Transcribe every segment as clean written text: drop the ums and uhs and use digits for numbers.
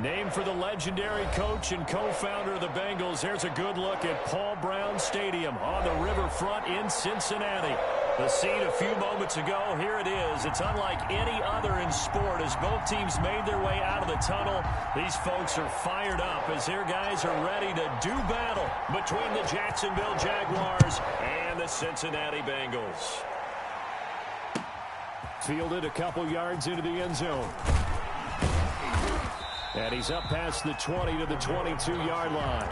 Named for the legendary coach and co-founder of the Bengals, here's a good look at Paul Brown Stadium on the riverfront in Cincinnati. The scene a few moments ago, here it is. It's unlike any other in sport as both teams made their way out of the tunnel. These folks are fired up as their guys are ready to do battle between the Jacksonville Jaguars and the Cincinnati Bengals. Fielded a couple yards into the end zone. And he's up past the 20 to the 22-yard line.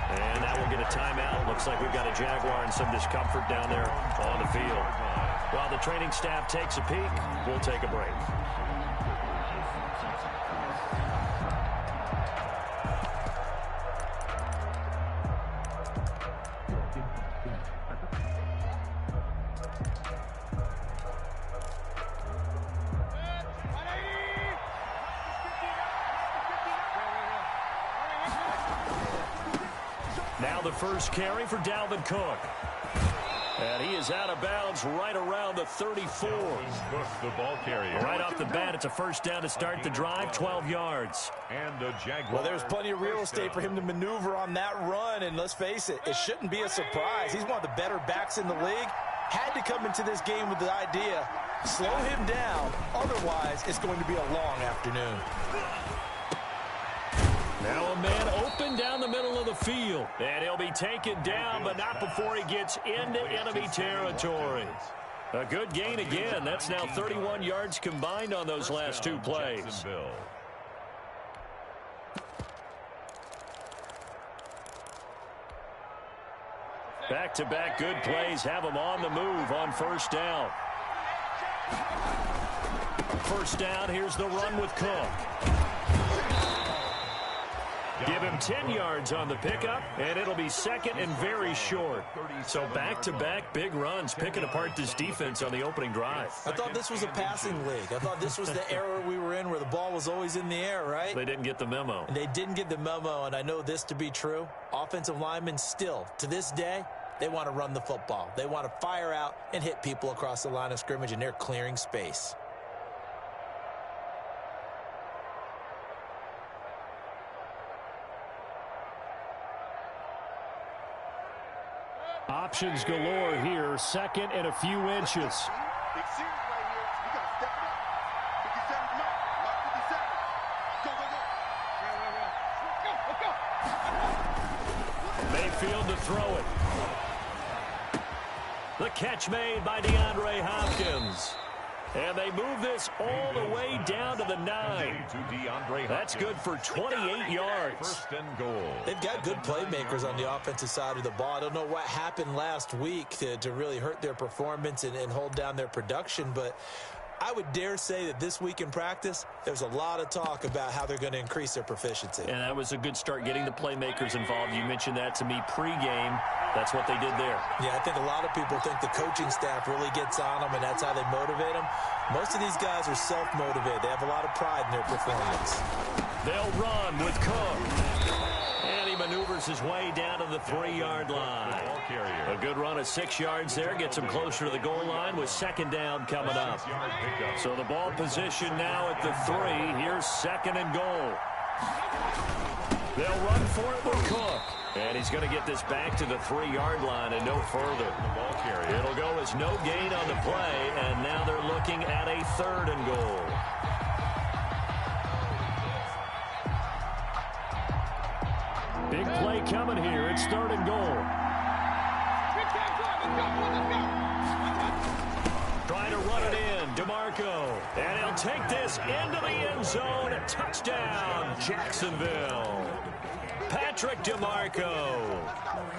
And that will get a timeout. Looks like we've got a Jaguar and some discomfort down there on the field. While the training staff takes a peek, we'll take a break. Now the first carry for Dalvin Cook. And he is out of bounds right around the 34. The ball carrier. Right off the bat, it's a first down to start the drive, 12 yards. And the Jaguar. Well, there's plenty of real estate for him to maneuver on that run, and let's face it, it shouldn't be a surprise. He's one of the better backs in the league. Had to come into this game with the idea, slow him down, otherwise it's going to be a long afternoon. Now a man open down the middle of the field. And he'll be taken down, but not before he gets into enemy territory. A good gain again. That's now 31 yards combined on those last two plays. Back-to-back good plays have him on the move on first down. First down, here's the run with Cook. Give him 10 yards on the pickup, and it'll be second and very short. So back-to-back big runs, picking apart this defense on the opening drive. I thought this was a passing league. I thought this was the era we were in where the ball was always in the air, right? They didn't get the memo. And they didn't get the memo, and I know this to be true. Offensive linemen still, to this day, they want to run the football. They want to fire out and hit people across the line of scrimmage, and they're clearing space. Options galore here, second and a few inches. Mayfield to throw it. The catch made by DeAndre Hopkins. And they move this all the way down to the 9. That's good for 28 yards. First and goal. They've got good playmakers on the offensive side of the ball. I don't know what happened last week to really hurt their performance and hold down their production, but I would dare say that this week in practice, there's a lot of talk about how they're going to increase their proficiency. And that was a good start getting the playmakers involved. You mentioned that to me pregame. That's what they did there. Yeah, I think a lot of people think the coaching staff really gets on them, and that's how they motivate them. Most of these guys are self-motivated. They have a lot of pride in their performance. They'll run with Cook. And he maneuvers his way down to the 3-yard line. A good run of 6 yards there. Gets him closer to the goal line with second down coming up. So the ball position now at the 3. Here's second and goal. They'll run for it with Cook. And he's going to get this back to the 3-yard line and no further. It'll go as no gain on the play, and now they're looking at a 3rd and goal. Big play coming here. It's 3rd and goal. Trying to run it in, DeMarco. And he'll take this into the end zone. Touchdown, Jacksonville. Patrick DeMarco,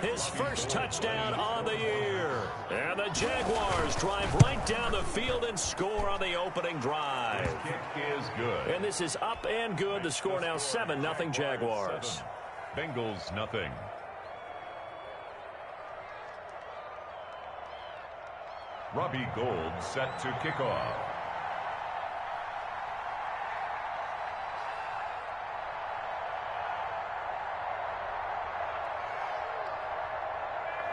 his first touchdown on the year. And the Jaguars drive right down the field and score on the opening drive. Kick is good. And this is up and good. The score now 7-0 Jaguars. Bengals nothing. Robbie Gould set to kick off.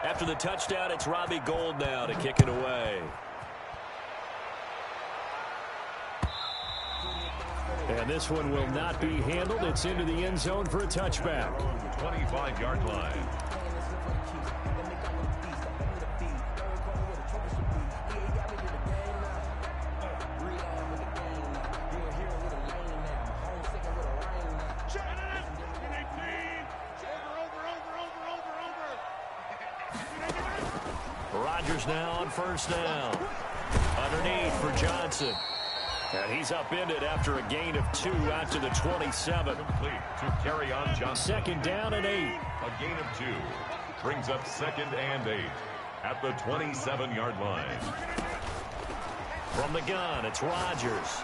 After the touchdown, it's Robbie Gould now to kick it away. And this one will not be handled. It's into the end zone for a touchback. 25-yard line. Rodgers now on first down. Underneath for Johnson. And he's upended after a gain of 2 out to the 27. Complete to carry on Johnson. 2nd down and 8. A gain of 2 brings up 2nd and 8 at the 27-yard line. From the gun, it's Rodgers.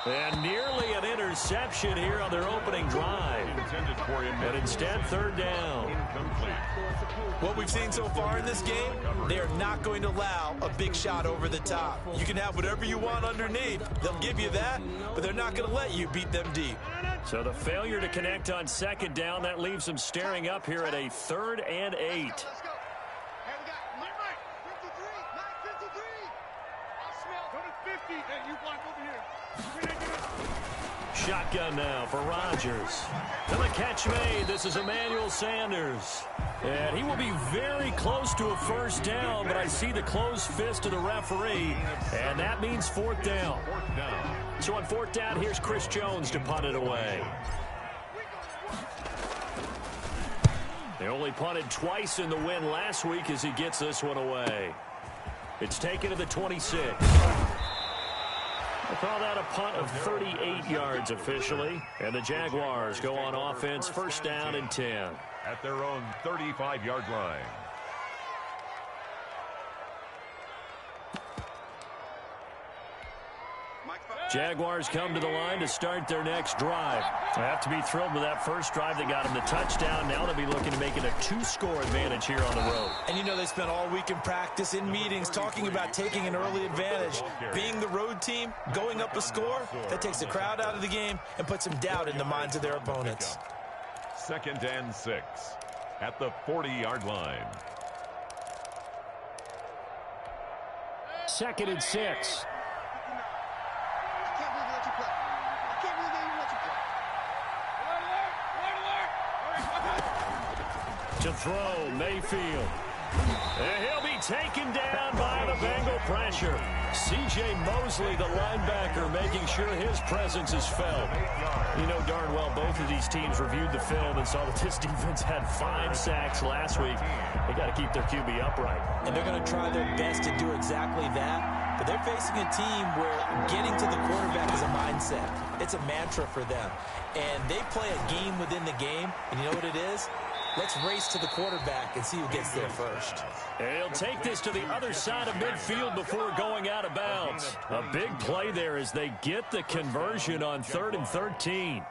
And nearly an interception here on their opening drive. Intended for him, but instead 3rd down. Incomplete. What we've seen so far in this game, they are not going to allow a big shot over the top. You can have whatever you want underneath. They'll give you that, but they're not going to let you beat them deep. So the failure to connect on 2nd down, that leaves them staring up here at a 3rd and 8. Shotgun now for Rodgers. To the catch made. This is Emmanuel Sanders. And he will be very close to a 1st down, but I see the closed fist of the referee, and that means 4th down. So on 4th down, here's Chris Jones to punt it away. They only punted twice in the win last week as he gets this one away. It's taken to the 26. They call that a punt of 38 yards officially. And the Jaguars go on offense, 1st down and 10. At their own 35-yard line. Jaguars come to the line to start their next drive. They have to be thrilled with that first drive. They got him the touchdown. Now they'll be looking to make it a 2-score advantage here on the road. And you know they spent all week in practice, in meetings, talking about taking an early advantage. Being the road team, going up a score, that takes the crowd out of the game and puts some doubt in the minds of their opponents. 2nd and 6 at the 40-yard line. 2nd and 6. To throw, Mayfield. And he'll be taken down by the Bengal pressure. C.J. Mosley, the linebacker, making sure his presence is felt. You know darn well both of these teams reviewed the film and saw that this defense had 5 sacks last week. They got to keep their QB upright. And they're going to try their best to do exactly that. But they're facing a team where getting to the quarterback is a mindset. It's a mantra for them. And they play a game within the game. And you know what it is? Let's race to the quarterback and see who gets there first. And he'll take this to the other side of midfield before going out of bounds. A big play there as they get the conversion on 3rd and 13.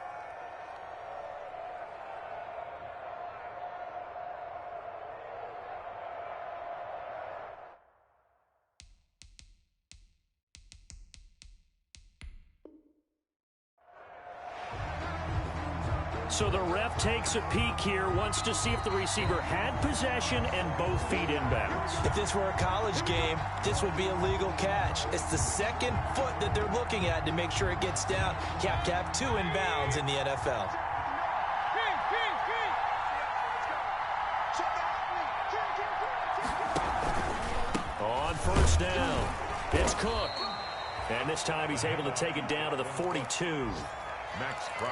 So the ref takes a peek here, wants to see if the receiver had possession and both feet inbounds. If this were a college game, this would be a legal catch. It's the 2nd foot that they're looking at to make sure it gets down. You have to have 2 inbounds in the NFL. On 1st down, it's Cook. And this time he's able to take it down to the 42.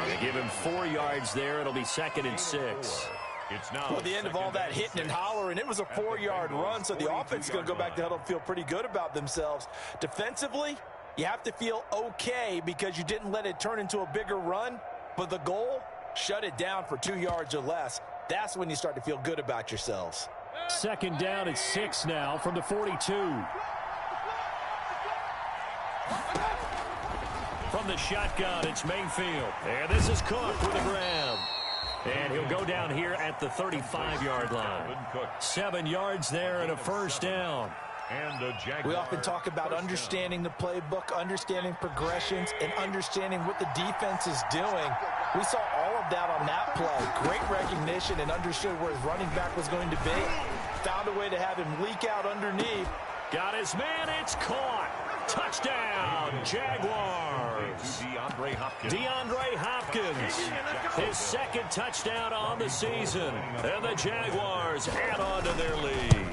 They give him 4 yards there. It'll be 2nd and 6. It's now well, the end of all that hitting and hollering, it was a 4-yard run, so the offense is going to go back to huddle and feel pretty good about themselves. Defensively, you have to feel okay because you didn't let it turn into a bigger run, but the goal, shut it down for 2 yards or less. That's when you start to feel good about yourselves. 2nd down and 6 now from the 42. From the shotgun, it's Mayfield. And this is Cook with a grab. And he'll go down here at the 35-yard line. 7 yards there and a 1st down. We often talk about understanding the playbook, understanding progressions, and understanding what the defense is doing. We saw all of that on that play. Great recognition and understood where his running back was going to be. Found a way to have him leak out underneath. Got his man, it's caught. Touchdown, Jaguars. DeAndre Hopkins, his second touchdown on the season. And the Jaguars add on to their lead.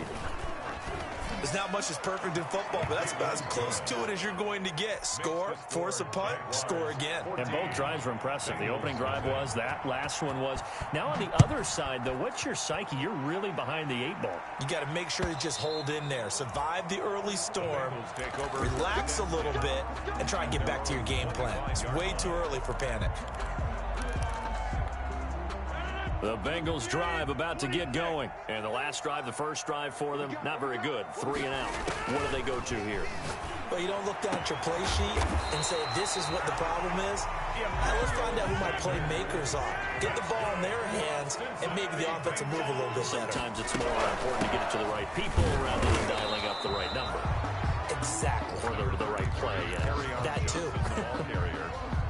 There's not much that's perfect in football, but that's about as close to it as you're going to get. Score, force a punt, score again. And both drives were impressive. The opening drive was, that last one was. Now on the other side, though, what's your psyche? You're really behind the 8-ball. You got to make sure to just hold in there. Survive the early storm, relax a little bit, and try and get back to your game plan. It's way too early for panic. The Bengals drive about to get going. And the last drive, the first drive for them, not very good. 3 and out. What do they go to here? Well, you don't look down at your play sheet and say, this is what the problem is. Now let's find out who my playmakers are. Get the ball in their hands, and maybe the offense will move a little bit better. Sometimes it's more important to get it to the right people rather than dialing up the right number. Exactly. Or the right play, yeah. That too.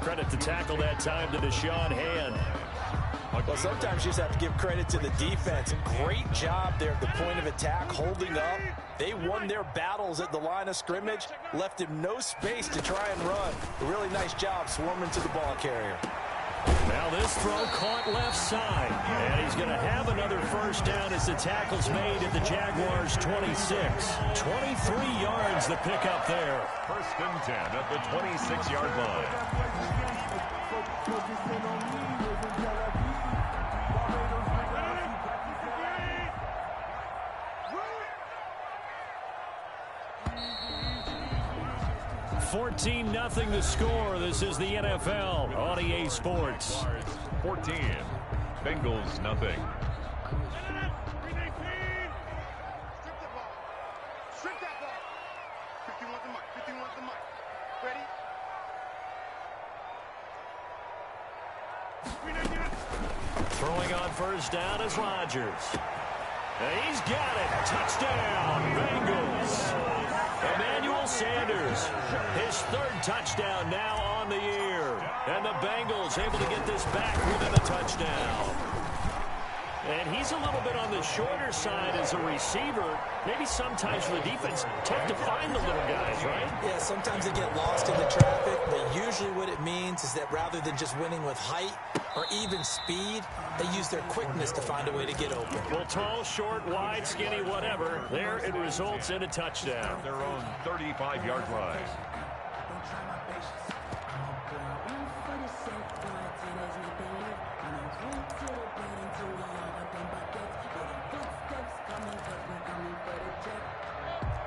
Credit to tackle that time to Deshaun Hand. Well, sometimes you just have to give credit to the defense. Great job there at the point of attack, holding up. They won their battles at the line of scrimmage, left him no space to try and run. A really nice job swarming to the ball carrier. Now this throw caught left side. And he's going to have another first down as the tackle's made at the Jaguars' 26. 23 yards the pick up there. First and 10 at the 26-yard line. 14-0 the score. This is the NFL on EA Sports. 14. Bengals nothing. Throwing on first down is Rodgers. And he's got it. Touchdown, Bengals. Emmanuel Sanders, his third touchdown now on the year. And the Bengals able to get this back within a touchdown. And he's a little bit on the shorter side as a receiver. Maybe sometimes for the defense, tough to find the little guys, right? Yeah, sometimes they get lost in the traffic, but usually what it means is that rather than just winning with height or even speed, they use their quickness to find a way to get open. Well, tall, short, wide, skinny, whatever, there it results in a touchdown. Their own 35-yard line.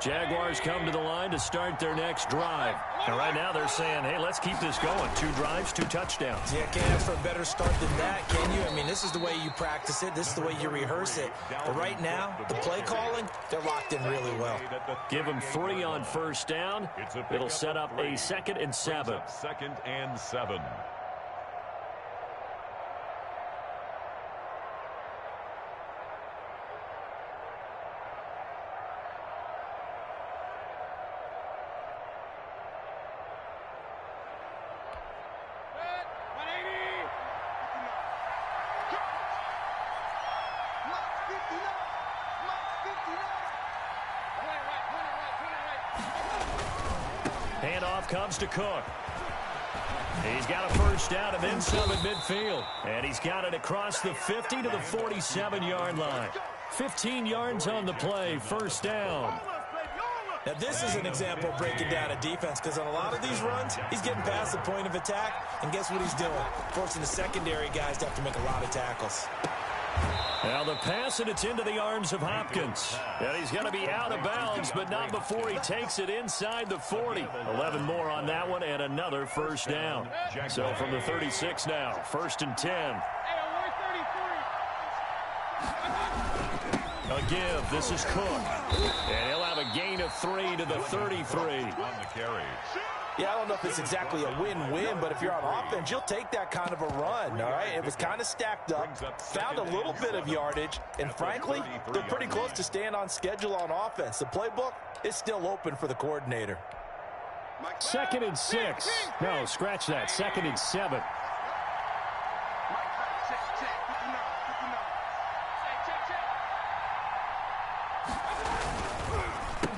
Jaguars come to the line to start their next drive. And right now they're saying, hey, let's keep this going. 2 drives, 2 touchdowns. Yeah, can't ask for a better start than that, can you? I mean, this is the way you practice it. This is the way you rehearse it. But right now, the play calling, they're locked in really well. Give them 3 on first down. It'll set up a 2nd and 7. 2nd and 7. Handoff comes to Cook. He's got a first down and then some at midfield. And he's got it across the 50 to the 47-yard line. 15 yards on the play, first down. Now, this is an example of breaking down a defense, because on a lot of these runs, he's getting past the point of attack, and guess what he's doing? Forcing the secondary guys to have to make a lot of tackles. Now the pass, and it's into the arms of Hopkins. And he's going to be out of bounds, but not before he takes it inside the 40. 11 more on that one, and another first down. So from the 36 now, 1st and 10. A give. This is Cook. And he'll have a gain of 3 to the 33. On the carry. Yeah, I don't know if it's exactly a win-win, but if you're on offense, you'll take that kind of a run, all right? It was kind of stacked up, found a little bit of yardage, and frankly, they're pretty close to staying on schedule on offense. The playbook is still open for the coordinator. 2nd and 6. No, scratch that. 2nd and 7.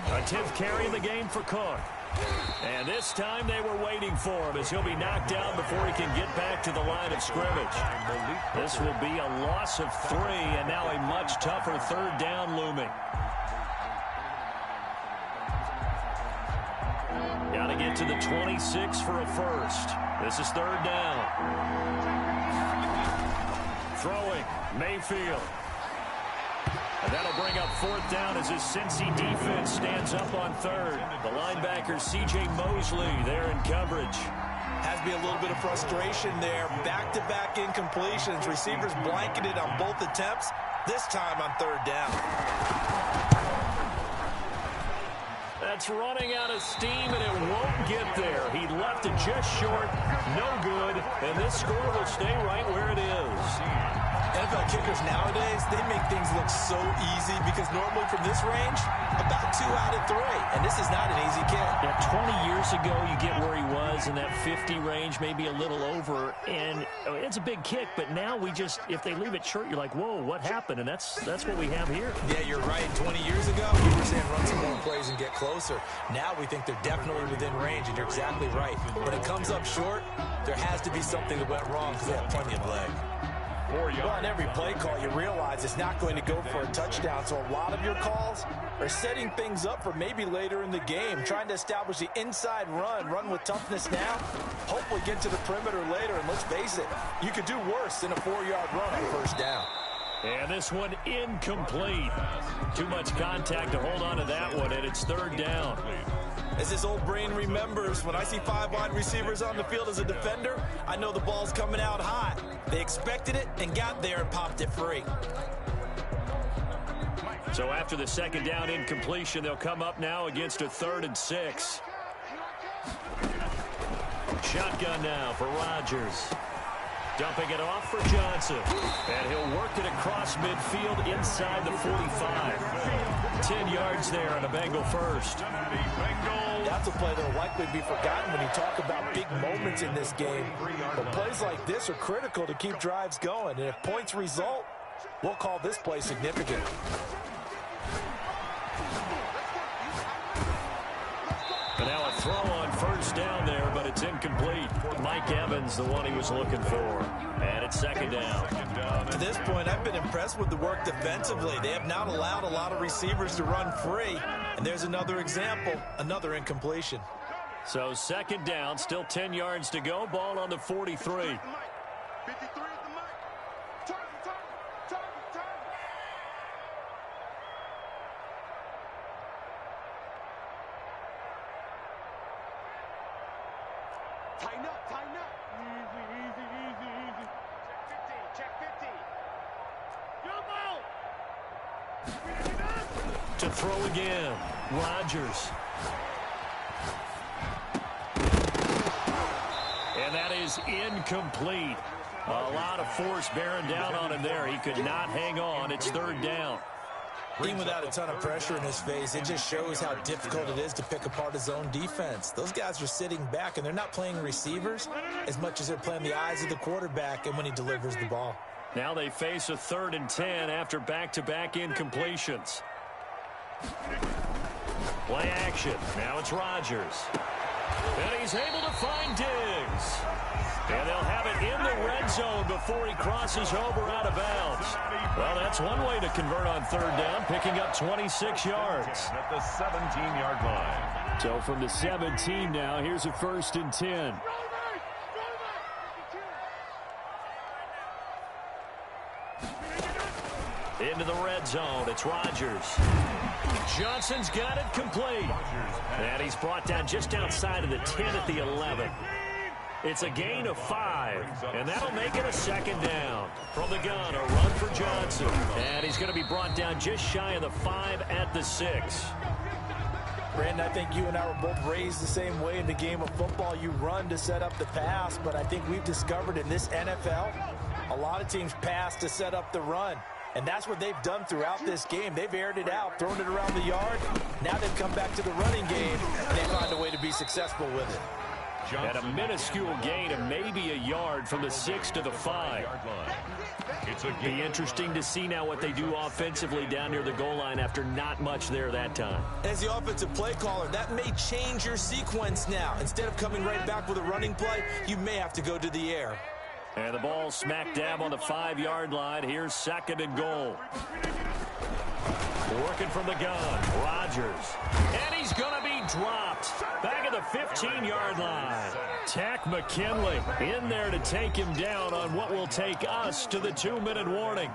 A 10th carry in the game for Cook. And this time they were waiting for him as he'll be knocked down before he can get back to the line of scrimmage. This will be a loss of 3, and now a much tougher third down looming. Got to get to the 26 for a first. This is third down. Throwing, Mayfield. And that'll bring up fourth down as his Cincy defense stands up on third. The linebacker, C.J. Mosley, there in coverage. Has to be a little bit of frustration there. Back-to-back incompletions. Receivers blanketed on both attempts, this time on third down. That's running out of steam, and it won't get there. He left it just short, no good, and this score will stay right where it is. NFL kickers nowadays, they make things look so easy because normally from this range, about 2 out of 3, and this is not an easy kick. Yeah, 20 years ago, you get where he was in that 50 range, maybe a little over, and it's a big kick, but now we just, if they leave it short, you're like, whoa, what happened? And that's what we have here. Yeah, you're right. 20 years ago, we were saying run some more plays and get closer. Now we think they're definitely within range, and you're exactly right. When it comes up short, there has to be something that went wrong because they have plenty of leg. Well, on every play call, you realize it's not going to go for a touchdown, so a lot of your calls are setting things up for maybe later in the game, trying to establish the inside run with toughness now, hopefully get to the perimeter later, and let's face it, you could do worse than a 4-yard run on first down. And this one incomplete. Too much contact to hold on to that one, and it's third down. As his old brain remembers, when I see 5 wide receivers on the field as a defender, I know the ball's coming out hot. They expected it and got there and popped it free. So after the second down incompletion, they'll come up now against a 3rd and 6. Shotgun now for Rodgers. Dumping it off for Johnson. And he'll work it across midfield inside the 45. 10 yards there on a Bengal first. That's a play that will likely be forgotten when you talk about big moments in this game. But plays like this are critical to keep drives going. And if points result, we'll call this play significant. And now a throw on first down there, but it's incomplete. Mike Evans, the one he was looking for. And it's second down. To this point, I've been impressed with the work defensively. They have not allowed a lot of receivers to run free. And there's another example, another incompletion. So second down, still 10 yards to go. Ball on the 43. Tighten up, tighten up. Easy. Check 50. Yo, To throw again, Rodgers. And that is incomplete. A lot of force bearing down on him there. He could not hang on. It's third down. Even without a ton of pressure in his face, it just shows how difficult it is to pick apart his own defense. Those guys are sitting back, and they're not playing receivers as much as they're playing the eyes of the quarterback and when he delivers the ball. Now they face a 3rd and 10 after back-to-back incompletions. Play action. Now it's Rodgers. And he's able to find Diggs. And they'll have it in the red zone before he crosses over out of bounds. Well, that's one way to convert on third down, picking up 26 yards. At the 17-yard line. So from the 17 now, here's a 1st and 10. Into the red zone, it's Rodgers. Johnson's got it complete. And he's brought down just outside of the 10 at the 11. It's a gain of 5, and that'll make it a second down. From the gun, a run for Johnson. And he's going to be brought down just shy of the 5 at the 6. Brandon, I think you and I were both raised the same way in the game of football. You run to set up the pass, but I think we've discovered in this NFL, a lot of teams pass to set up the run. And that's what they've done throughout this game. They've aired it out, thrown it around the yard. Now they've come back to the running game, and they find a way to be successful with it. And a minuscule gain of maybe a yard from the 6 to the 5. It'll be interesting to see now what they do offensively down near the goal line after not much there that time. As the offensive play caller, that may change your sequence now. Instead of coming right back with a running play, you may have to go to the air. And the ball smack dab on the 5-yard line. Here's 2nd and goal. Working from the gun, Rodgers. And he's going to be dropped. Back at the 15-yard line. Tack McKinley in there to take him down on what will take us to the 2-minute warning.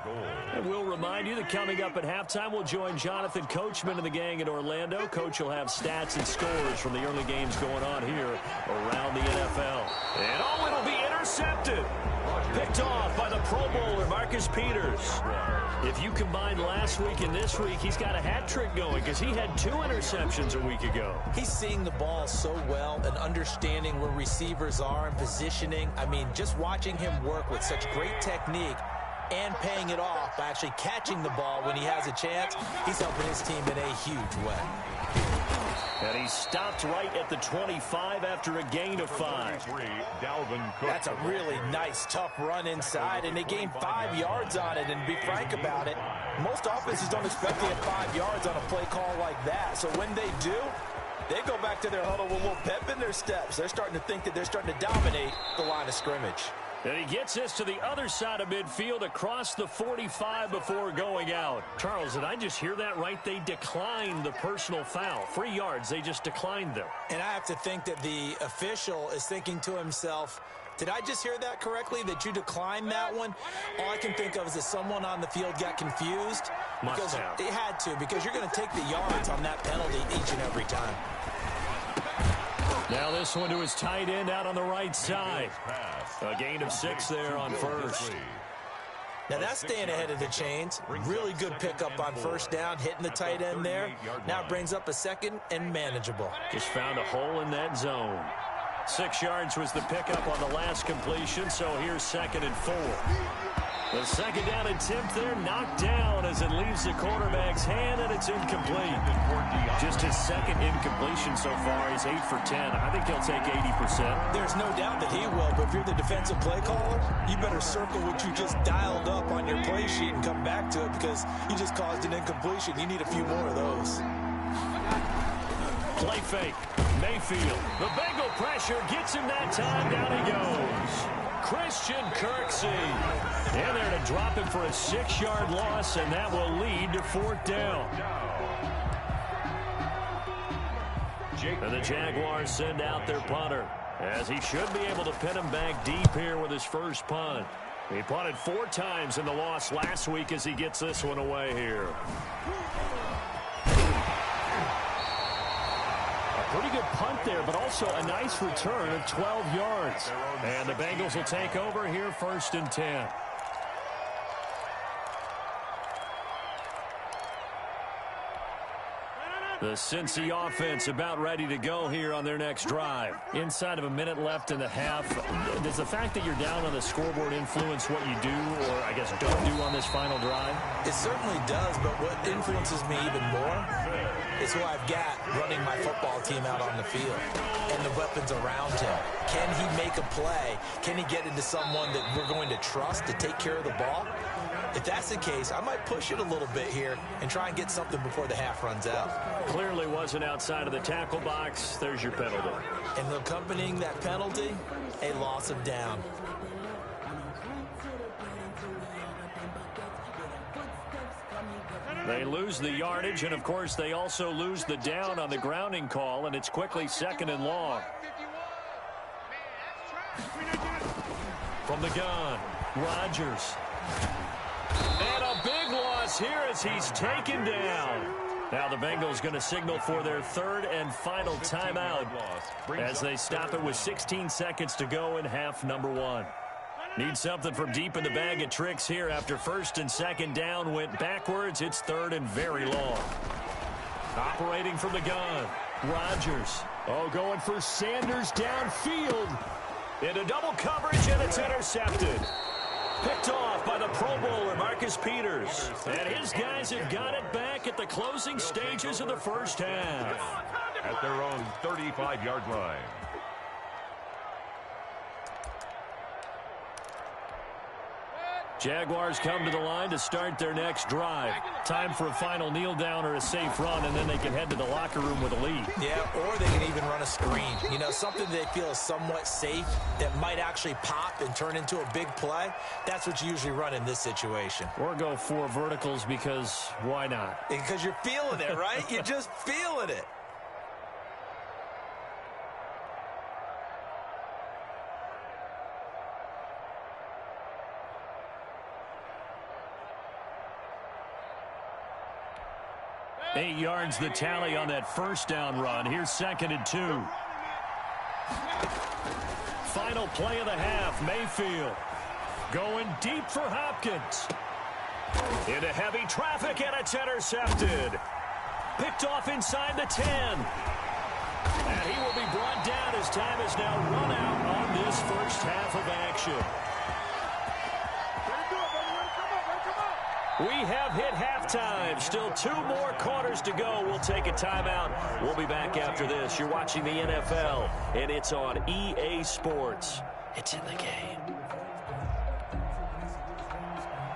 And we'll remind you that coming up at halftime, we'll join Jonathan Coachman and the gang in Orlando. Coach will have stats and scores from the early games going on here around the NFL. And it'll be intercepted. Picked off by the Pro Bowler, Marcus Peters. If you combine last week and this week, he's got a hat trick going because he had 2 interceptions a week ago. He's seeing the ball so well and understanding where receivers are and positioning. I mean, just watching him work with such great technique and paying it off by actually catching the ball when he has a chance, he's helping his team in a huge way. And he stopped right at the 25 after a gain of 5. That's a really nice, tough run inside, and they gained 5 yards on it. And to be frank about it, most offenses don't expect to get 5 yards on a play call like that. So when they do, they go back to their huddle with a little pep in their steps. They're starting to think that they're starting to dominate the line of scrimmage. And he gets this to the other side of midfield across the 45 before going out. Charles, did I just hear that right? They declined the personal foul. 3 yards, they just declined them. And I have to think that the official is thinking to himself, did I just hear that correctly, that you declined that one? All I can think of is that someone on the field got confused. Must have. It had to, because you're going to take the yards on that penalty each and every time. Now this one to his tight end out on the right side. A gain of 6 there on first. Now that's staying ahead of the chains. Really good pickup on first down, hitting the tight end there. Now it brings up a 2nd and manageable. Just found a hole in that zone. 6 yards was the pickup on the last completion, so here's 2nd and 4. The 2nd down attempt there knocked down as it leaves the quarterback's hand, and it's incomplete. Just his 2nd incompletion so far. He's 8 for 10. I think he'll take 80%. There's no doubt that he will, but if you're the defensive play caller, you better circle what you just dialed up on your play sheet and come back to it, because you just caused an incompletion. You need a few more of those. Play fake. Mayfield. The Bengal pressure gets him that time. Down he goes. Christian Kirksey. And there to drop him for a 6-yard loss, and that will lead to 4th down. And the Jaguars send out their punter, as he should be able to pin him back deep here with his first punt. He punted 4 times in the loss last week as he gets this one away here. Pretty good punt there, but also a nice return of 12 yards. And the Bengals will take over here 1st and 10. The Cincy offense about ready to go here on their next drive. Inside of a minute left in the half, does the fact that you're down on the scoreboard influence what you do, or I guess don't do on this final drive? It certainly does, but what influences me even more is who I've got running my football team out on the field and the weapons around him. Can he make a play? Can he get into someone that we're going to trust to take care of the ball? If that's the case, I might push it a little bit here and try and get something before the half runs out. Clearly wasn't outside of the tackle box. There's your penalty. And accompanying that penalty, a loss of down. They lose the yardage, and of course they also lose the down on the grounding call, and it's quickly 2nd and long. From the gun, Rodgers. And a big loss here as he's taken down. Now the Bengals going to signal for their 3rd and final timeout as they stop it with 16 seconds to go in half number 1. Need something from deep in the bag of tricks here after 1st and 2nd down went backwards. It's 3rd and very long. Operating from the gun, Rodgers. Oh, going for Sanders downfield. Into double coverage, and it's intercepted. Picked off by the Pro Bowler, Marcus Peters. And his guys have got it back at the closing stages of the first half. At their own 35-yard line. Jaguars come to the line to start their next drive. Time for a final kneel down or a safe run, and then they can head to the locker room with a lead. Yeah, or they can even run a screen. You know, something they feel is somewhat safe that might actually pop and turn into a big play. That's what you usually run in this situation. Or go 4 verticals because why not? Because you're feeling it, right? You're just feeling it. Eight yards the tally on that first down run. Here's 2nd and 2. Final play of the half. Mayfield going deep for Hopkins. Into heavy traffic, and it's intercepted. Picked off inside the 10. And he will be brought down as time is now run out on this first half of action. We have hit halftime. Still 2 more quarters to go. We'll take a timeout. We'll be back after this. You're watching the NFL, and it's on EA Sports. It's in the game.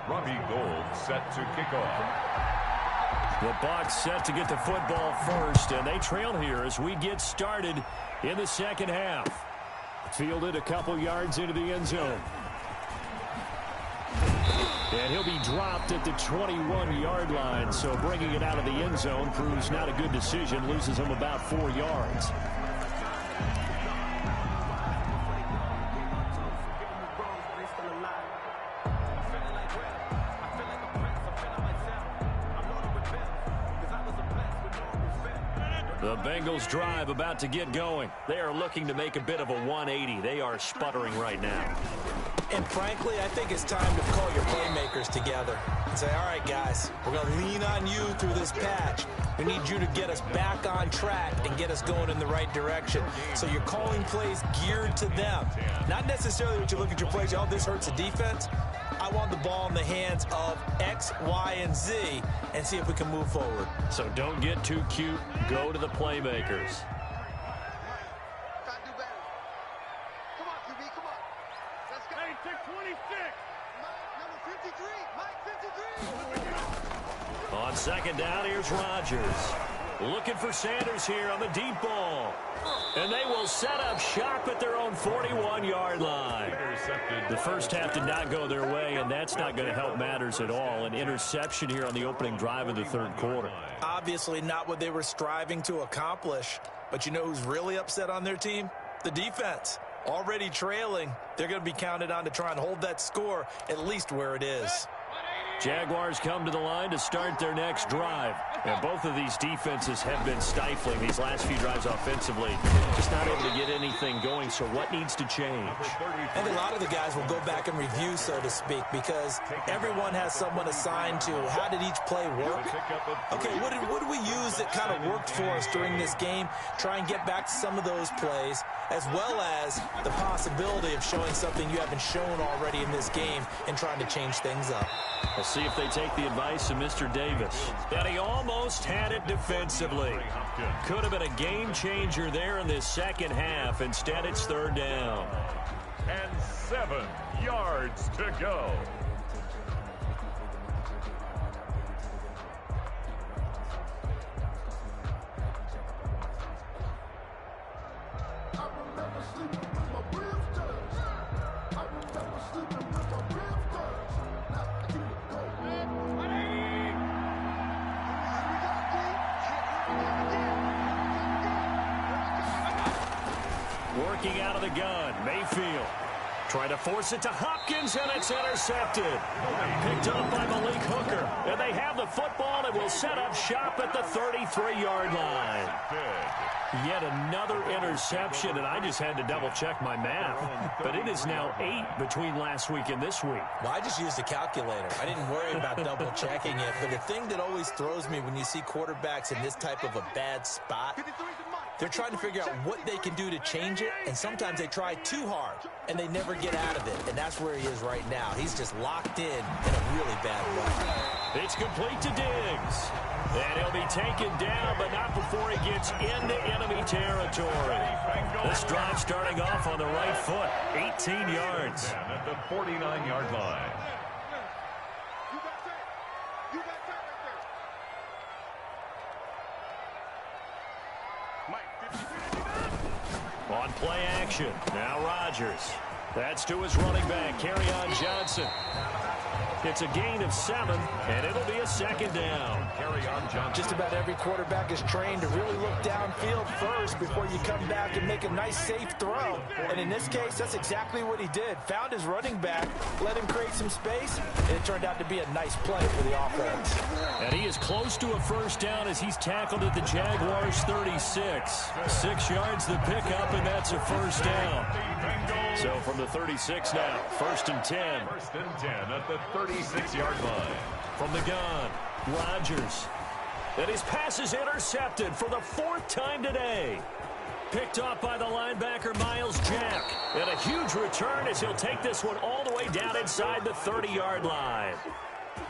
Robbie Gould set to kick off. The Bucs set to get the football first, and they trail here as we get started in the second half. Fielded a couple yards into the end zone. And he'll be dropped at the 21-yard line, so bringing it out of the end zone proves not a good decision, loses him about 4 yards. The Bengals drive about to get going. They are looking to make a bit of a 180. They are sputtering right now. And frankly, I think it's time to call your playmakers together and say, all right, guys, we're going to lean on you through this patch. We need you to get us back on track and get us going in the right direction. So you're calling plays geared to them. Not necessarily what you look at your plays, oh, this hurts the defense. I want the ball in the hands of X, Y, and Z and see if we can move forward. So don't get too cute. Go to the playmakers. On second down, here's Rodgers. Looking for Sanders here on the deep ball. And they will set up shop at their own 41-yard line. The first half did not go their way, and that's not going to help matters at all. An interception here on the opening drive of the third quarter. Obviously not what they were striving to accomplish. But you know who's really upset on their team? The defense. Already trailing. They're going to be counted on to try and hold that score at least where it is. Jaguars come to the line to start their next drive. And both of these defenses have been stifling these last few drives offensively. Just not able to get anything going, so what needs to change? I think a lot of the guys will go back and review, so to speak, because everyone has someone assigned to how did each play work. Okay, what did we use that kind of worked for us during this game? Try and get back to some of those plays, as well as the possibility of showing something you haven't shown already in this game and trying to change things up. We'll see if they take the advice of Mr. Davis. And he almost had it defensively. Could have been a game changer there in this second half. Instead, it's third down. And 7 yards to go. Working out of the gun, Mayfield. Trying to force it to Hopkins, and it's intercepted. Picked up by Malik Hooker. And they have the football and will set up shop at the 33-yard line. Yet another interception, and I just had to double-check my math. But it is now 8 between last week and this week. Well, I just used a calculator. I didn't worry about double-checking it. But the thing that always throws me when you see quarterbacks in this type of a bad spot, they're trying to figure out what they can do to change it, and sometimes they try too hard, and they never get out of it, and that's where he is right now. He's just locked in a really bad way. It's complete to Diggs, and he'll be taken down, but not before he gets into enemy territory. This drive starting off on the right foot, 18 yards. At the 49-yard line. motion. Now Rodgers. That's to his running back, Kerryon Johnson. It's a gain of 7, and it'll be a second down. Kerryon Johnson. Just about every quarterback is trained to really look downfield first before you come back and make a nice, safe throw. And in this case, that's exactly what he did. Found his running back, let him create some space, and it turned out to be a nice play for the offense. And he is close to a first down as he's tackled at the Jaguars' 36. 6 yards the pickup, and that's a first down. So from the 36 now, 1st and 10. 1st and 10 at the 36-yard line. From the gun, Rodgers. And his pass is intercepted for the 4th time today. Picked off by the linebacker, Miles Jack. And a huge return as he'll take this one all the way down inside the 30-yard line.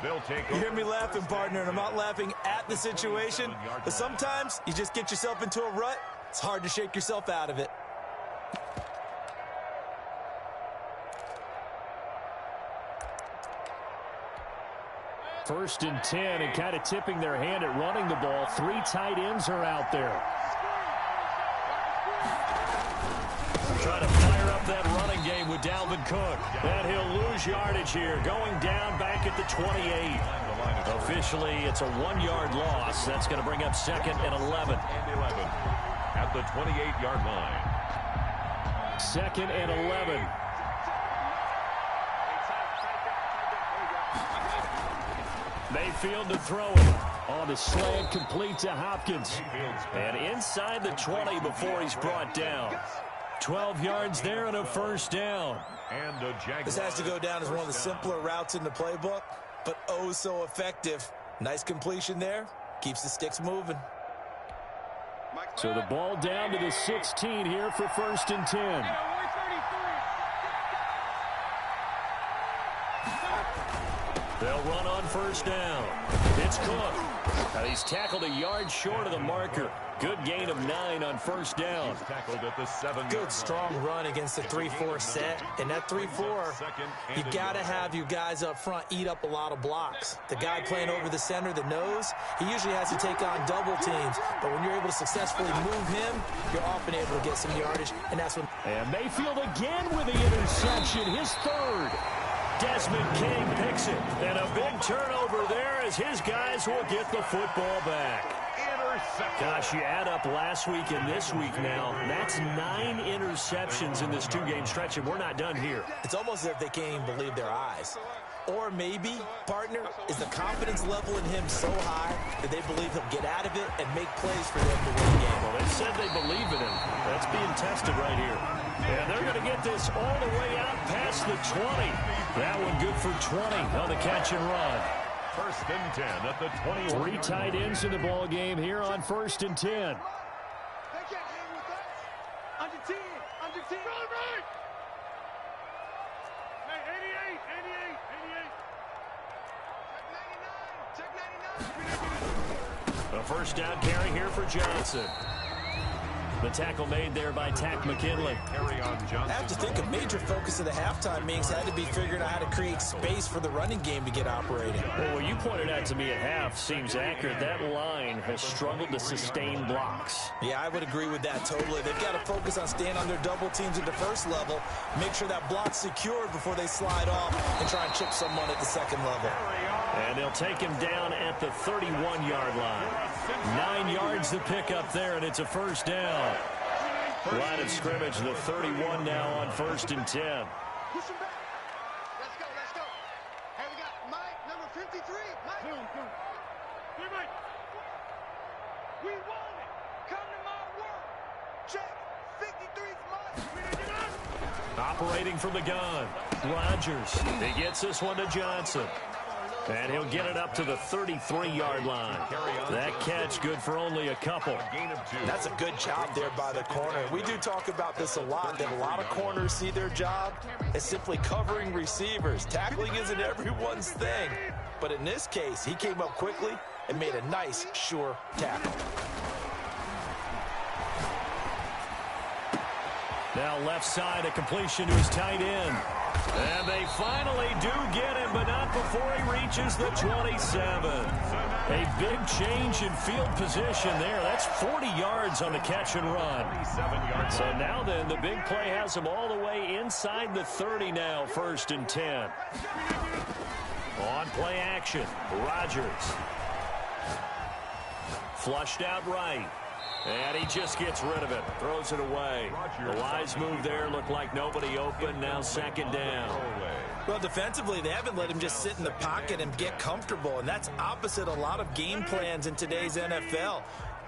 They'll take You hear me laughing, partner, and I'm not laughing at the situation, but sometimes you just get yourself into a rut. It's hard to shake yourself out of it. First and 10, and kind of tipping their hand at running the ball. 3 tight ends are out there. Trying to fire up that running game with Dalvin Cook. And he'll lose yardage here. Going down back at the 28. Officially, it's a 1-yard loss. That's going to bring up 2nd and 11. At the 28-yard line. 2nd and 11. Mayfield to throw it. On the slant, complete to Hopkins. And inside the 20 before he's brought down. 12 yards there and a first down. And This has to go down as one of the simpler routes in the playbook, but oh so effective. Nice completion there. Keeps the sticks moving. So the ball down to the 16 here for 1st and 10. They'll run on first down. It's Cook. Now he's tackled a yard short of the marker. Good gain of 9 on first down. He's tackled at the 7. Good strong run against the 3-4 set. And that 3-4, you got to have your guys up front eat up a lot of blocks. The guy playing over the center, the nose, he usually has to take on double teams. But when you're able to successfully move him, you're often able to get some yardage. And that's when... And Mayfield again with the interception, his 3rd. Desmond King picks it. And a big turnover there as his guys will get the football back. Gosh, you add up last week and this week now, that's 9 interceptions in this 2-game stretch, and we're not done here. It's almost as if they can't even believe their eyes. Or maybe, partner, is the confidence level in him so high that they believe he'll get out of it and make plays for them to win the game. Well, they said they believe in him. That's being tested right here. And they're going to get this all the way out past the 20. That one good for 20 on the catch and run. 1st and 10 at the 21. 3 tight ends in the ball game here on 1st and 10. They can't hang with us. Under 10. Under 10. Right. Hey, 88. Check 99. Check 99. A first down carry here for Johnson. The tackle made there by Tack McKinley. I have to think a major focus of the halftime meetings had to be figuring out how to create space for the running game to get operating. Well, what you pointed out to me at half seems accurate. That line has struggled to sustain blocks. Yeah, I would agree with that totally. They've got to focus on staying on their double teams at the first level, make sure that block's secured before they slide off and try and chip someone at the second level. And they'll take him down at the 31-yard line. 9 yards the pickup there, and it's a first down. Line of scrimmage, the 31 now on 1st and 10. Push him back. Let's go. Hey, we got Mike, number 53. Mike. Hey, Mike. We want it. Come to my work. Check. 53's Mike. Operating from the gun. Rodgers. He gets this one to Johnson. And he'll get it up to the 33-yard line. That catch good for only a couple. That's a good job there by the corner. We do talk about this a lot, that a lot of corners see their job as simply covering receivers. Tackling isn't everyone's thing. But in this case, he came up quickly and made a nice, sure tackle. Now left side, a completion to his tight end. And they finally do get him, but not before he reaches the 27. A big change in field position there. That's 40 yards on the catch and run. So now then, the big play has him all the way inside the 30 now, 1st and 10. On play action, Rodgers. Flushed out right. And he just gets rid of it. Throws it away. The wise move there. Looked like nobody open. Now 2nd down. Well, defensively, they haven't let him just sit in the pocket and get comfortable. And that's opposite a lot of game plans in today's NFL.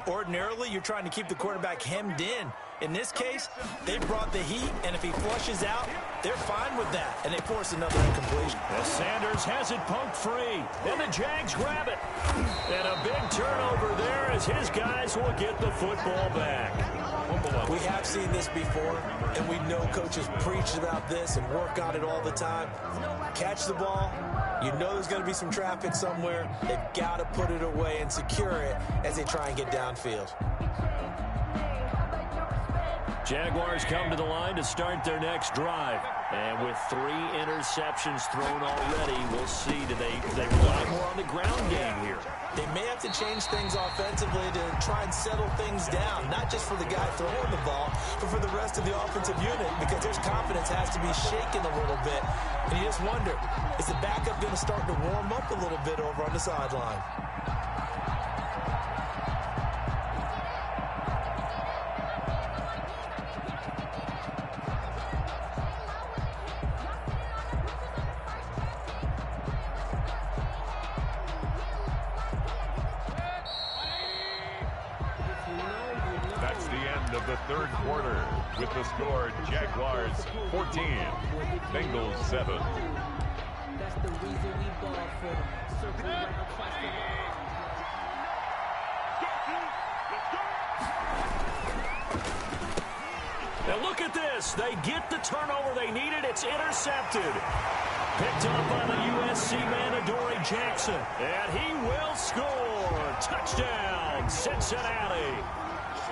Ordinarily, you're trying to keep the quarterback hemmed in. In this case, they brought the heat, and if he flushes out, they're fine with that, and they force another incompletion. As Sanders has it poked free, and the Jags grab it. And a big turnover there as his guys will get the football back. We have seen this before, and we know coaches preach about this and work on it all the time. Catch the ball. You know there's going to be some traffic somewhere. They've got to put it away and secure it as they try and get downfield. Jaguars come to the line to start their next drive. And with 3 interceptions thrown already, we'll see. Do they rely more on the ground game here? They may have to change things offensively to try and settle things down, not just for the guy throwing the ball, but for the rest of the offensive unit, because their confidence has to be shaken a little bit. And you just wonder, is the backup going to start to warm up a little bit over on the sideline? Of the 3rd quarter with the score Jaguars 14, Bengals 7. That's the reason we ball for circle around Now look at this. They get the turnover they needed. It's intercepted. Picked up by the USC man, Adoree Jackson. And he will score. Touchdown, Cincinnati.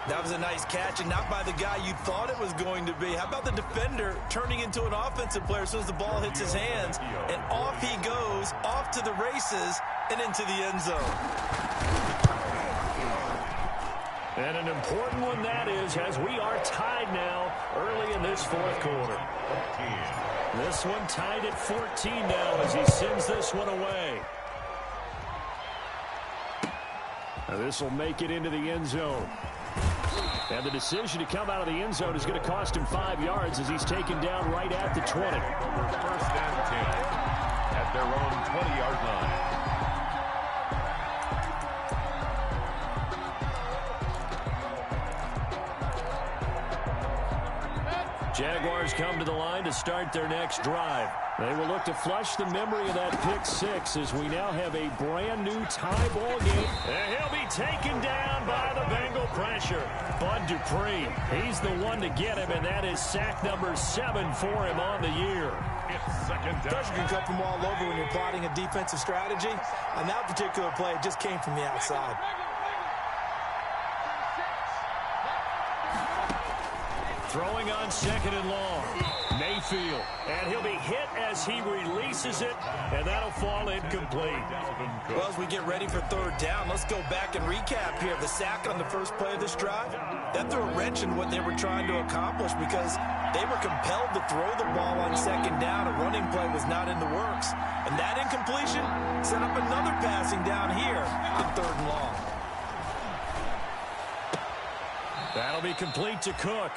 That was a nice catch, and not by the guy you thought it was going to be. How about the defender turning into an offensive player as soon as the ball hits his hands, and off he goes, off to the races, and into the end zone. And an important one that is, as we are tied now early in this 4th quarter. This one tied at 14 now as he sends this one away. Now this will make it into the end zone. And the decision to come out of the end zone is going to cost him 5 yards as he's taken down right at the 20. 1st and 10 at their own 20-yard line. Jaguars come to the line to start their next drive. They will look to flush the memory of that pick 6 as we now have a brand new tie ball game. And he'll be taken down by the Bengal pressure. Bud Dupree, he's the one to get him, and that is sack number 7 for him on the year. It's 2nd down. Pressure can come from all over when you're plotting a defensive strategy. On that particular play, it just came from the outside. Throwing on 2nd and long. Mayfield. And he'll be hit as he releases it, and that'll fall incomplete. Well, as we get ready for 3rd down, let's go back and recap here. The sack on the first play of this drive, that threw a wrench in what they were trying to accomplish because they were compelled to throw the ball on 2nd down. A running play was not in the works. And that incompletion set up another passing down here in 3rd and long. That'll be complete to Cook.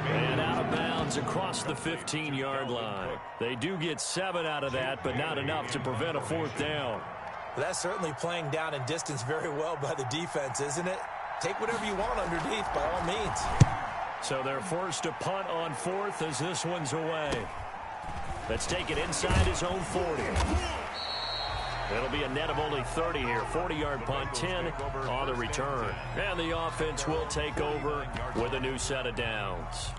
And out of bounds across the 15-yard line. They do get 7 out of that, but not enough to prevent a 4th down. That's certainly playing down in distance very well by the defense, isn't it? Take whatever you want underneath, by all means. So they're forced to punt on 4th as this one's away. Let's take it inside his own 40. It'll be a net of only 30 here. 40-yard punt, 10 on the return. And the offense will take over with a new set of downs.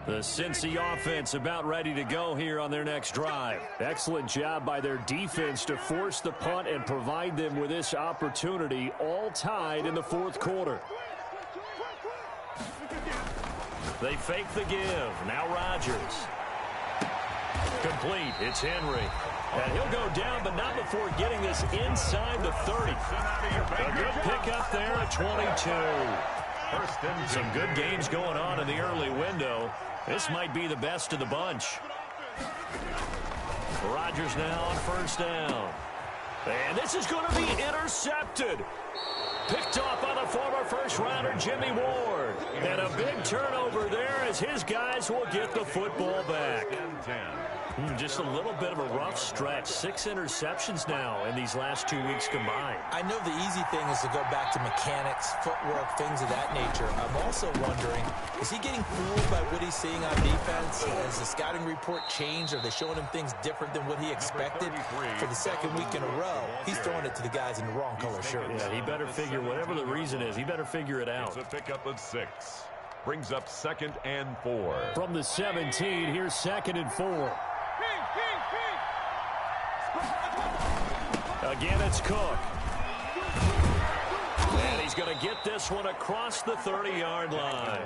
The Cincy offense about ready to go here on their next drive. Excellent job by their defense to force the punt and provide them with this opportunity, all tied in the fourth quarter. They fake the give. Now Rodgers. Complete. It's Henry. And he'll go down, but not before getting this inside the 30. A good pickup there at 22. Some good games going on in the early window. This might be the best of the bunch. Rodgers now on first down. And this is going to be intercepted. Picked off by the former first-rounder Jimmy Ward. And a big turnover there as his guys will get the football back. Just a little bit of a rough stretch. 6 interceptions now in these last 2 weeks combined. I know the easy thing is to go back to mechanics, footwork, things of that nature. I'm also wondering, is he getting fooled by what he's seeing on defense? Has the scouting report changed? Are they showing him things different than what he expected? For the second week in a row, he's throwing it to the guys in the wrong color shirts. Yeah, he better figure, whatever the reason is, he better figure it out. It's a pickup of 6. Brings up 2nd and 4. From the 17, here's 2nd and 4. Again, it's Cook. And he's going to get this one across the 30-yard line.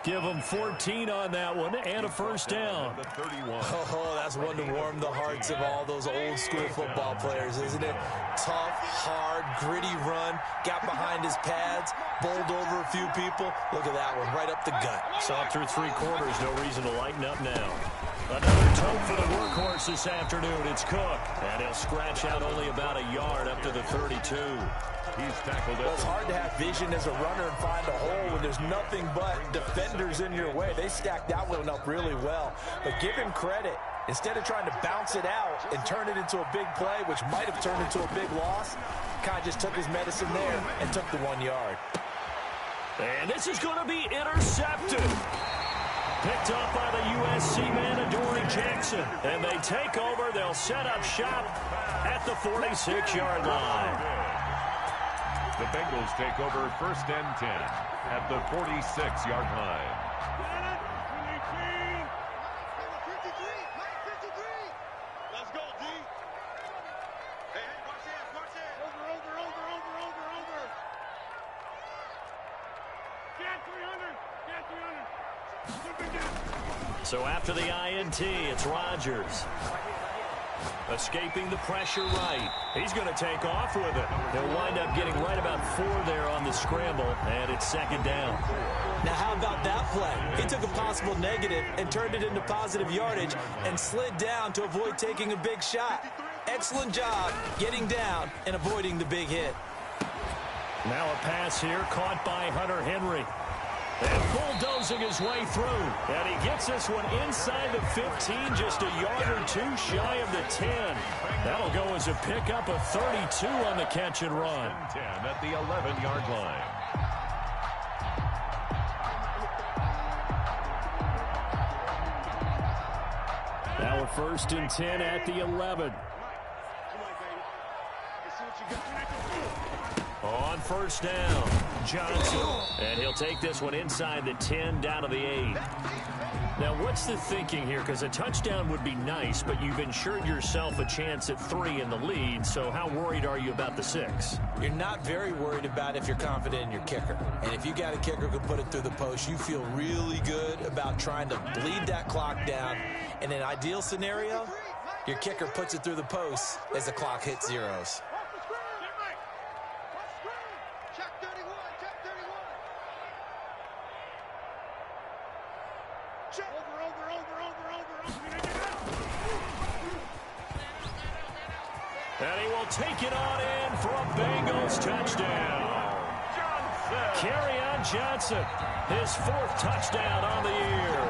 Give him 14 on that one and a first down. Oh, that's one to warm the hearts of all those old-school football players, isn't it? Tough, hard, gritty run. Got behind his pads, bowled over a few people. Look at that one, right up the gut. Saw through 3 quarters, no reason to lighten up now. Another tote for the workhorse this afternoon. It's Cook. And he'll scratch out only about a yard up to the 32. He's tackled it. Well, it's hard to have vision as a runner and find a hole when there's nothing but defenders in your way. They stacked that one up really well. But give him credit. Instead of trying to bounce it out and turn it into a big play, which might have turned into a big loss, kind of just took his medicine there and took the 1 yard. And this is going to be intercepted. Picked up by the USC man, Adoree Jackson. And they take over. They'll set up shop at the 46-yard line. The Bengals take over 1st and 10 at the 46-yard line. Let's go, D. Hey, watch that. Over. Get 300. So after the INT, it's Rodgers. Escaping the pressure right. He's going to take off with it. He'll wind up getting right about 4 there on the scramble, and it's 2nd down. Now, how about that play? He took a possible negative and turned it into positive yardage and slid down to avoid taking a big shot. Excellent job getting down and avoiding the big hit. Now a pass here caught by Hunter Henry. And bulldozing his way through. And he gets this one inside the 15, just a yard or 2 shy of the 10. That'll go as a pickup of 32 on the catch and run. 10 at the 11-yard line. Now a 1st and 10 at the 11. On first down, Johnson. And he'll take this one inside the 10 down to the 8. Now, what's the thinking here? Because a touchdown would be nice, but you've ensured yourself a chance at 3 in the lead. So how worried are you about the 6? You're not very worried about it if you're confident in your kicker. And if you got a kicker who can put it through the post, you feel really good about trying to bleed that clock down. In an ideal scenario, your kicker puts it through the post as the clock hits zeros. And he will take it on in for a Bengals touchdown. Kerryon Johnson, his 4th touchdown on the year.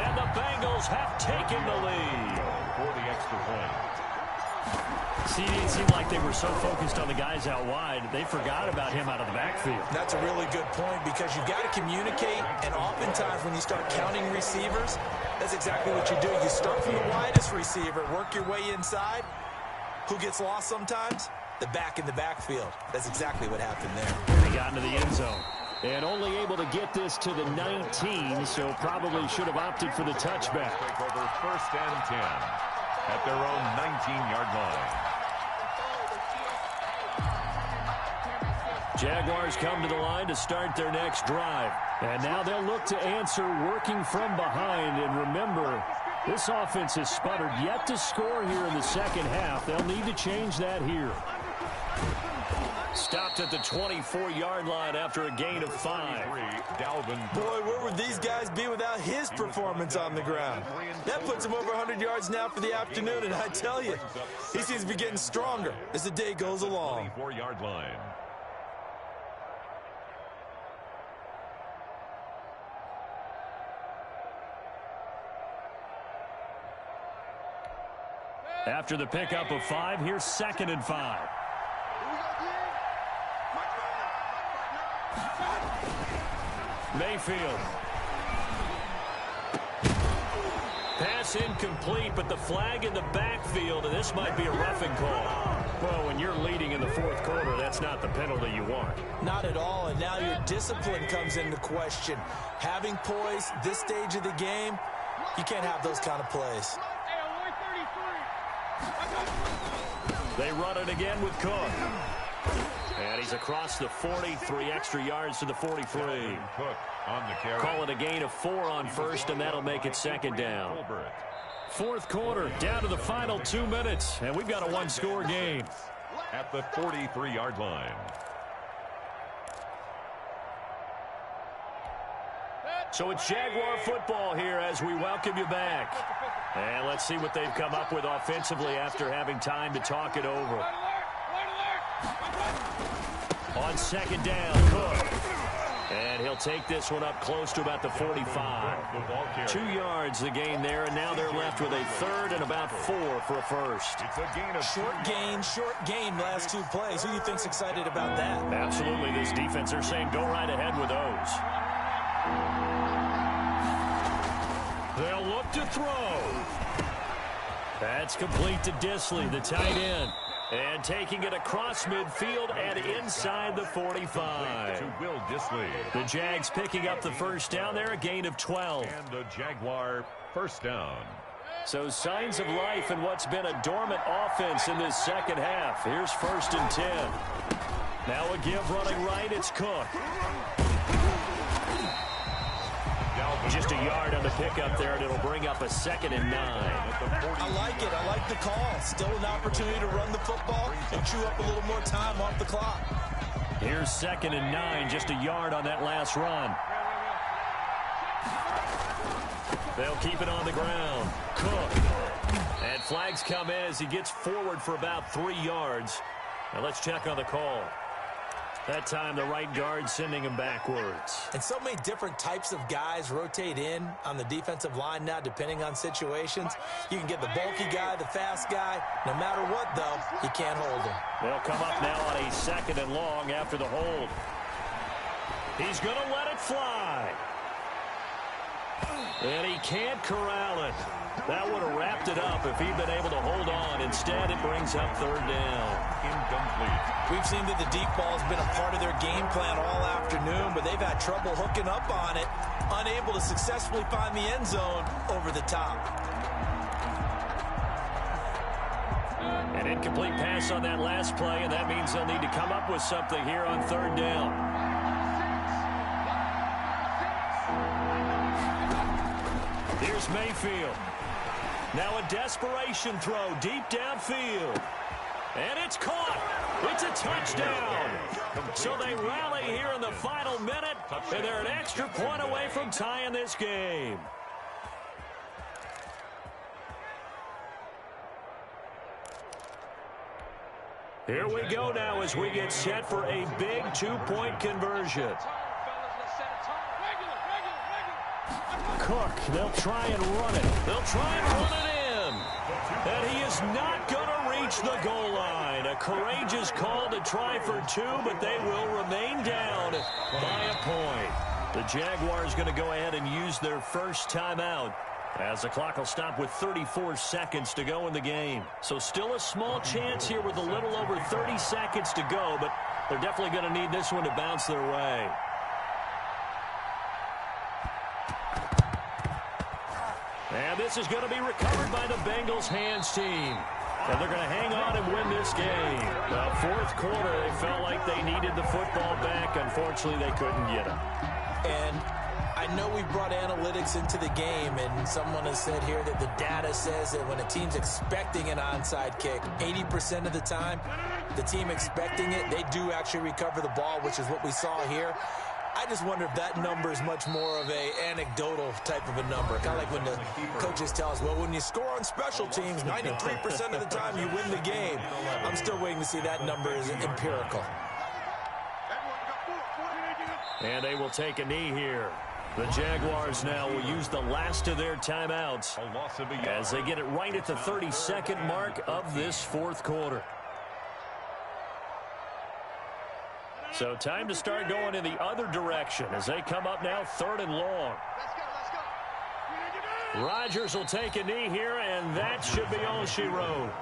And the Bengals have taken the lead. For the extra point. See, it seemed like they were so focused on the guys out wide, they forgot about him out of the backfield. That's a really good point because you've got to communicate, and oftentimes when you start counting receivers, that's exactly what you do. You start from the widest receiver, work your way inside. Who gets lost sometimes? The back in the backfield. That's exactly what happened there. They got into the end zone. And only able to get this to the 19, so probably should have opted for the touchback. Take over 1st and 10 at their own 19-yard line. Jaguars come to the line to start their next drive. And now they'll look to answer working from behind. And remember, this offense has sputtered yet to score here in the second half. They'll need to change that here. Stopped at the 24-yard line after a gain of 5. Boy, where would these guys be without his performance on the ground? That puts him over 100 yards now for the afternoon, and I tell you, he seems to be getting stronger as the day goes along. 24-yard line. After the pickup of 5, here's 2nd and 5. Mayfield. Pass incomplete, but the flag in the backfield, and this might be a roughing call. Well, when you're leading in the 4th quarter, that's not the penalty you want. Not at all, and now your discipline comes into question. Having poise this stage of the game, you can't have those kind of plays. They run it again with Cook. And he's across the 40, 3 extra yards to the 43. Cook on the carry. Call it a gain of 4 on 1st, and that'll make it 2nd down. 4th quarter, down to the final 2 minutes, and we've got a 1-score game. At the 43-yard line. So it's Jaguar football here as we welcome you back. And let's see what they've come up with offensively after having time to talk it over. On 2nd down, Cook. And he'll take this one up close to about the 45. 2 yards the gain there, and now they're left with a 3rd and about 4 for a 1st. It's a gain of Short gain last 2 plays. Who do you think's excited about that? Absolutely, this defense, they're saying go right ahead with those. They'll look to throw. That's complete to Disley, the tight end. And taking it across midfield and inside the 45. To Will Disley. The Jags picking up the 1st down there, a gain of 12. And the Jaguar 1st down. So signs of life in what's been a dormant offense in this second half. Here's 1st and 10. Now a give running right, it's Cook. Just a yard on the pickup there, and it'll bring up a 2nd and 9. I like it. I like the call. Still an opportunity to run the football and chew up a little more time off the clock. Here's 2nd and 9, just a yard on that last run. They'll keep it on the ground. Cook. And flags come in as he gets forward for about 3 yards. Now let's check on the call. That time, the right guard sending him backwards. And so many different types of guys rotate in on the defensive line now, depending on situations. You can get the bulky guy, the fast guy. No matter what, though, you can't hold him. They'll come up now on a 2nd and long after the hold. He's going to let it fly. And he can't corral it. That would have wrapped it up if he'd been able to hold on. Instead, it brings up 3rd down. Incomplete. We've seen that the deep ball has been a part of their game plan all afternoon, but they've had trouble hooking up on it, unable to successfully find the end zone over the top. An incomplete pass on that last play, and that means they'll need to come up with something here on 3rd down. Here's Mayfield. Now a desperation throw deep downfield. And it's caught. It's a touchdown. So they rally here in the final minute, and they're an extra point away from tying this game. Here we go now as we get set for a big 2-point conversion. Cook, they'll try and run it. They'll try and run it in. And he is not going to reach the goal line. A courageous call to try for 2, but they will remain down by a point. The Jaguars going to go ahead and use their first timeout as the clock will stop with 34 seconds to go in the game. So still a small chance here with a little over 30 seconds to go, but they're definitely going to need this one to bounce their way. And this is going to be recovered by the Bengals hands team. And they're going to hang on and win this game. Well, fourth quarter, they felt like they needed the football back. Unfortunately, they couldn't get it. And I know we brought analytics into the game, and someone has said here that the data says that when a team's expecting an onside kick, 80% of the time, the team expecting it, they do actually recover the ball, which is what we saw here. I just wonder if that number is much more of a anecdotal type of a number. Kind of like when the coaches tell us, well, when you score on special teams, 93% of the time you win the game. I'm still waiting to see that number is empirical. And they will take a knee here. The Jaguars now will use the last of their timeouts as they get it right at the 32nd mark of this fourth quarter. So time to start going in the other direction as they come up now 3rd and long. Rodgers will take a knee here, and that should be all she wrote.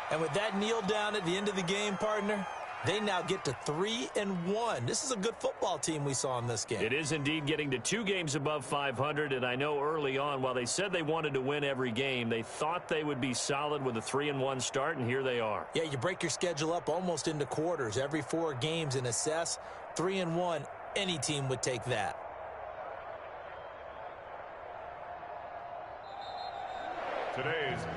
And with that kneel down at the end of the game, partner, they now get to 3-1. This is a good football team we saw in this game. It is indeed getting to 2 games above 500, and I know early on, while they said they wanted to win every game, they thought they would be solid with a 3-1 start, and here they are. Yeah, you break your schedule up almost into quarters, every 4 games, and assess 3-1. Any team would take that.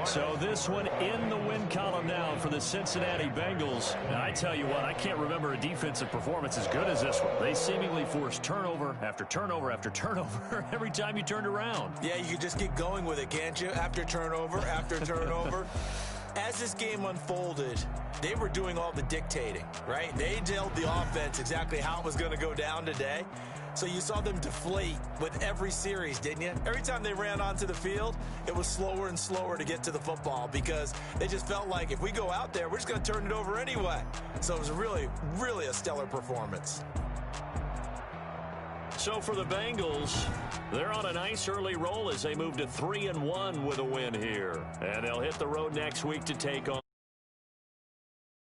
So this one in the win column now for the Cincinnati Bengals. And I tell you what, I can't remember a defensive performance as good as this one. They seemingly forced turnover after turnover after turnover every time you turned around. Yeah, you could just get going with it, can't you? After turnover. As this game unfolded, they were doing all the dictating, right? They told the offense exactly how it was going to go down today. So you saw them deflate with every series, didn't you? Every time they ran onto the field, it was slower and slower to get to the football because they just felt like if we go out there, we're just going to turn it over anyway. So it was really, really a stellar performance. So for the Bengals, they're on a nice early roll as they move to 3-1 with a win here. And they'll hit the road next week to take on